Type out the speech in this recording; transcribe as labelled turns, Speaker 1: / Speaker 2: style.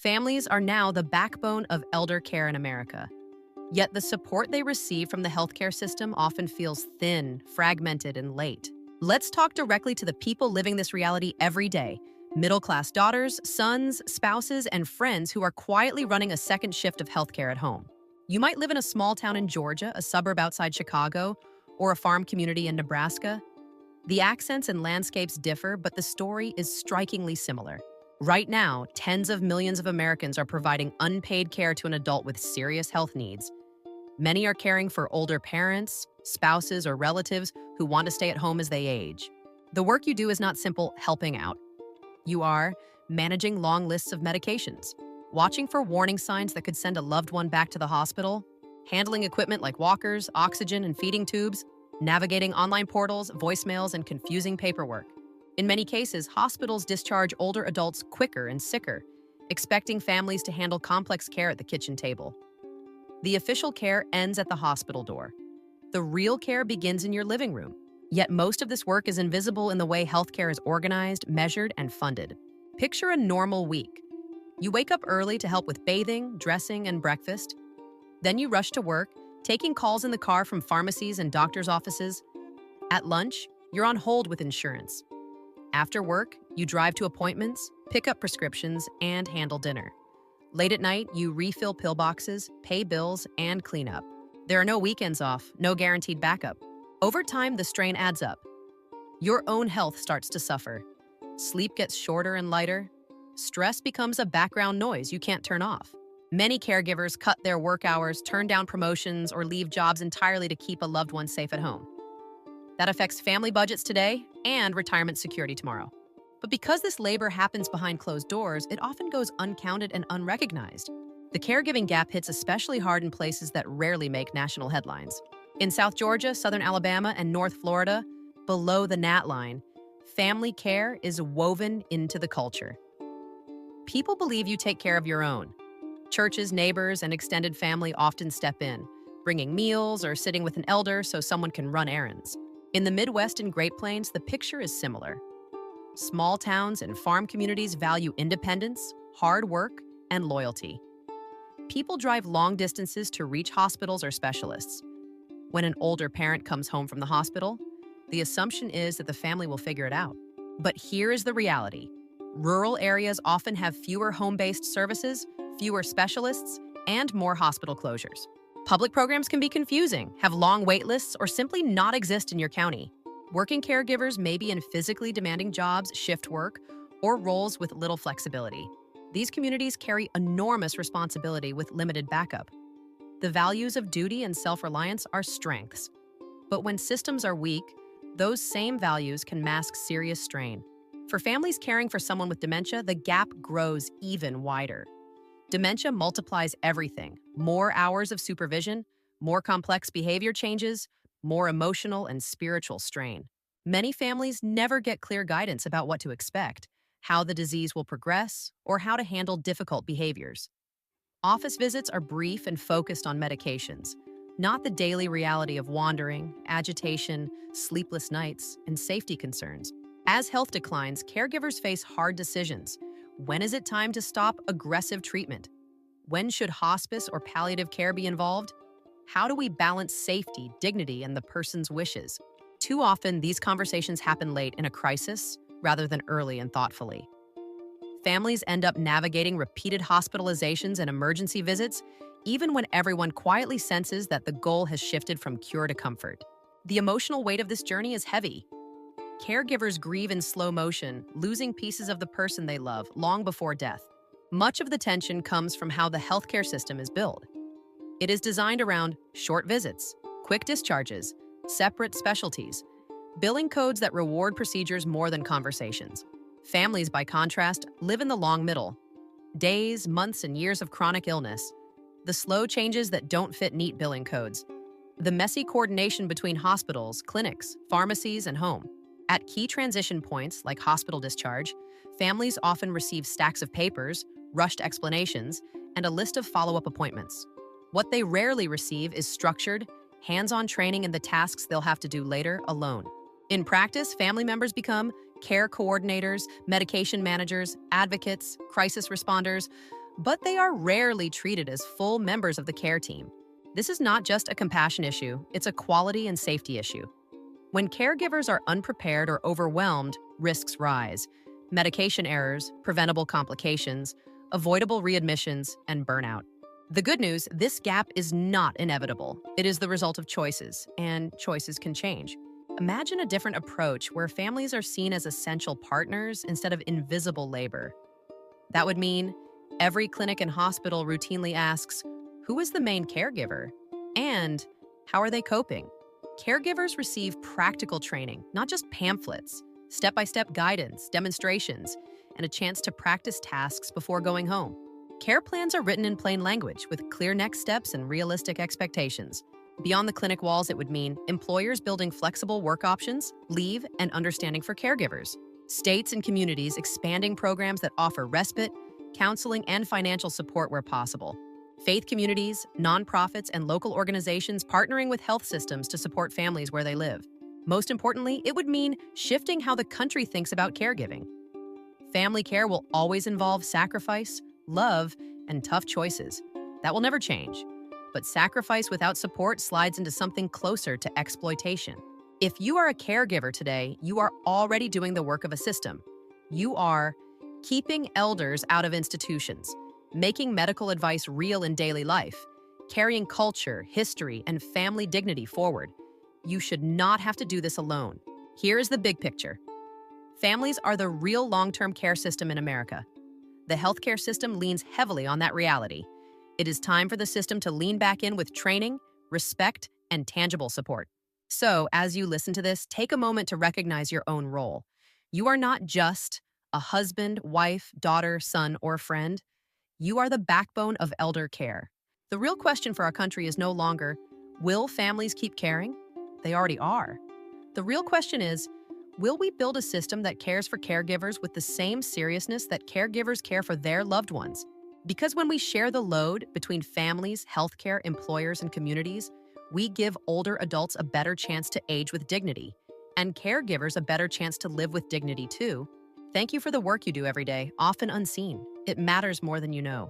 Speaker 1: Families are now the backbone of elder care in America. Yet the support they receive from the healthcare system often feels thin, fragmented, and late. Let's talk directly to the people living this reality every day: middle-class daughters, sons, spouses, and friends who are quietly running a second shift of healthcare at home. You might live in a small town in Georgia, a suburb outside Chicago, or a farm community in Nebraska. The accents and landscapes differ, but the story is strikingly similar. Right now, tens of millions of Americans are providing unpaid care to an adult with serious health needs. Many are caring for older parents, spouses, or relatives who want to stay at home as they age. The work you do is not simple helping out. You are managing long lists of medications, watching for warning signs that could send a loved one back to the hospital, handling equipment like walkers, oxygen, and feeding tubes, navigating online portals, voicemails, and confusing paperwork. In many cases, hospitals discharge older adults quicker and sicker, expecting families to handle complex care at the kitchen table. The official care ends at the hospital door. The real care begins in your living room. Yet most of this work is invisible in the way healthcare is organized, measured, and funded. Picture a normal week. You wake up early to help with bathing, dressing, and breakfast. Then you rush to work, taking calls in the car from pharmacies and doctors' offices. At lunch, you're on hold with insurance. After work, you drive to appointments, pick up prescriptions, and handle dinner. Late at night, you refill pill boxes, pay bills, and clean up. There are no weekends off, no guaranteed backup. Over time, the strain adds up. Your own health starts to suffer. Sleep gets shorter and lighter. Stress becomes a background noise you can't turn off. Many caregivers cut their work hours, turn down promotions, or leave jobs entirely to keep a loved one safe at home. That affects family budgets today and retirement security tomorrow. But because this labor happens behind closed doors, it often goes uncounted and unrecognized. The caregiving gap hits especially hard in places that rarely make national headlines. In South Georgia, Southern Alabama, and North Florida, below the gnat line, family care is woven into the culture. People believe you take care of your own. Churches, neighbors, and extended family often step in, bringing meals or sitting with an elder so someone can run errands. In the Midwest and Great Plains, the picture is similar. Small towns and farm communities value independence, hard work, and loyalty. People drive long distances to reach hospitals or specialists. When an older parent comes home from the hospital, the assumption is that the family will figure it out. But here is the reality. Rural areas often have fewer home-based services, fewer specialists, and more hospital closures. Public programs can be confusing, have long wait lists, or simply not exist in your county. Working caregivers may be in physically demanding jobs, shift work, or roles with little flexibility. These communities carry enormous responsibility with limited backup. The values of duty and self-reliance are strengths. But when systems are weak, those same values can mask serious strain. For families caring for someone with dementia, the gap grows even wider. Dementia multiplies everything: more hours of supervision, more complex behavior changes, more emotional and spiritual strain. Many families never get clear guidance about what to expect, how the disease will progress, or how to handle difficult behaviors. Office visits are brief and focused on medications, not the daily reality of wandering, agitation, sleepless nights, and safety concerns. As health declines, caregivers face hard decisions. When is it time to stop aggressive treatment? When should hospice or palliative care be involved? How do we balance safety, dignity, and the person's wishes? Too often, these conversations happen late in a crisis rather than early and thoughtfully. Families end up navigating repeated hospitalizations and emergency visits, even when everyone quietly senses that the goal has shifted from cure to comfort. The emotional weight of this journey is heavy. Caregivers grieve in slow motion, losing pieces of the person they love long before death. Much of the tension comes from how the healthcare system is built. It is designed around short visits, quick discharges, separate specialties, billing codes that reward procedures more than conversations. Families, by contrast, live in the long middle. Days, months, and years of chronic illness. The slow changes that don't fit neat billing codes. The messy coordination between hospitals, clinics, pharmacies, and home. At key transition points, like hospital discharge, families often receive stacks of papers, rushed explanations, and a list of follow-up appointments. What they rarely receive is structured, hands-on training in the tasks they'll have to do later alone. In practice, family members become care coordinators, medication managers, advocates, crisis responders, but they are rarely treated as full members of the care team. This is not just a compassion issue, it's a quality and safety issue. When caregivers are unprepared or overwhelmed, risks rise. Medication errors, preventable complications, avoidable readmissions, and burnout. The good news, this gap is not inevitable. It is the result of choices, and choices can change. Imagine a different approach where families are seen as essential partners instead of invisible labor. That would mean every clinic and hospital routinely asks, who is the main caregiver? And how are they coping? Caregivers receive practical training, not just pamphlets, step-by-step guidance, demonstrations, and a chance to practice tasks before going home. Care plans are written in plain language with clear next steps and realistic expectations. Beyond the clinic walls, it would mean employers building flexible work options, leave, and understanding for caregivers. States and communities expanding programs that offer respite, counseling, and financial support where possible. Faith communities, nonprofits, and local organizations partnering with health systems to support families where they live. Most importantly, it would mean shifting how the country thinks about caregiving. Family care will always involve sacrifice, love, and tough choices. That will never change. But sacrifice without support slides into something closer to exploitation. If you are a caregiver today, you are already doing the work of a system. You are keeping elders out of institutions, making medical advice real in daily life, carrying culture, history, and family dignity forward. You should not have to do this alone. Here is the big picture. Families are the real long-term care system in America. The healthcare system leans heavily on that reality. It is time for the system to lean back in with training, respect, and tangible support. So, as you listen to this, take a moment to recognize your own role. You are not just a husband, wife, daughter, son, or friend. You are the backbone of elder care. The real question for our country is no longer, will families keep caring? They already are. The real question is, will we build a system that cares for caregivers with the same seriousness that caregivers care for their loved ones? Because when we share the load between families, healthcare, employers, and communities, we give older adults a better chance to age with dignity, and caregivers a better chance to live with dignity too. Thank you for the work you do every day, often unseen. It matters more than you know.